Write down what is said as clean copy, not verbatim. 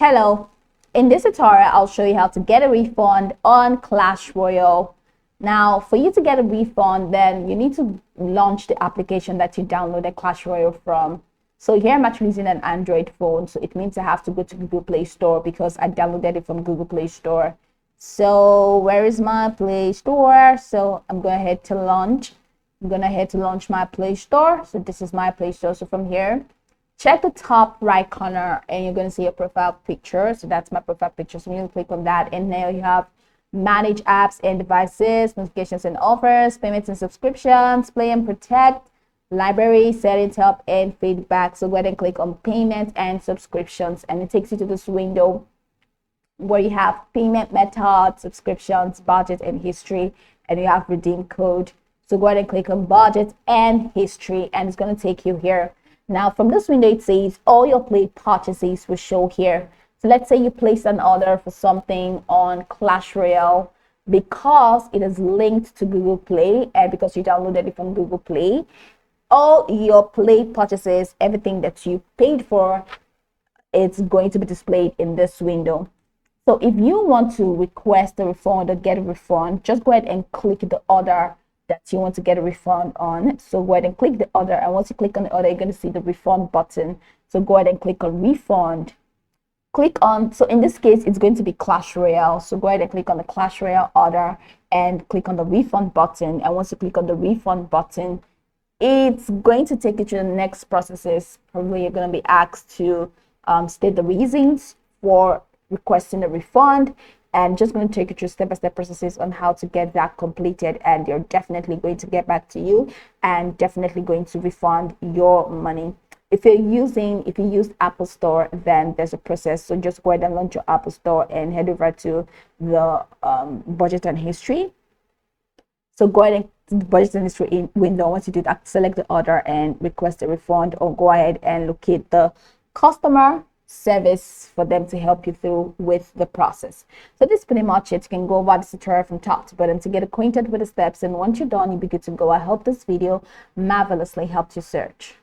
Hello, in this tutorial I'll show you how to get a refund on Clash Royale. Now for you to get a refund, then you need to launch the application that you downloaded Clash Royale from. So here I'm actually using an Android phone, so it means I have to go to Google Play Store because I downloaded it from Google Play Store. So where is my Play Store? So I'm going ahead to launch. I'm going ahead to launch my Play Store. So this is my Play Store. So from here, check the top right corner and you're going to see a profile picture. So that's my profile picture. So I'm going to click on that, and now you have manage apps and devices, notifications and offers, payments and subscriptions, play and protect, library, settings, help, and feedback. So go ahead and click on payments and subscriptions, and it takes you to this window where you have payment method, subscriptions, budget, and history, and you have redeem code. So go ahead and click on budget and history, and it's going to take you here. Now from this window, it says all your play purchases will show here. So let's say you place an order for something on Clash Royale. Because it is linked to Google Play and because you downloaded it from Google Play, all your play purchases, everything that you paid for, it's going to be displayed in this window. So if you want to request a refund or get a refund, just go ahead and click the order that you want to get a refund on. So go ahead and click the order, and once you click on the order, you're going to see the refund button. So go ahead and click on refund. Click on, so in this case it's going to be Clash Royale, so go ahead and click on the Clash Royale order and click on the refund button. And once you click on the refund button, it's going to take you to the next processes. Probably you're going to be asked to state the reasons for requesting a refund, and just going to take you through step-by-step processes on how to get that completed, and they're definitely going to get back to you and definitely going to refund your money. If you use Apple Store, then there's a process. So just go ahead and launch your Apple Store and head over to the budget and history. So go ahead and the budget and history window. Once you do that, select the order and request a refund, or go ahead and locate the customer service for them to help you through with the process. So this is pretty much it. You can go over this tutorial from top to bottom to get acquainted with the steps, and once you're done, you'll be good to go. I hope this video marvelously helped you search.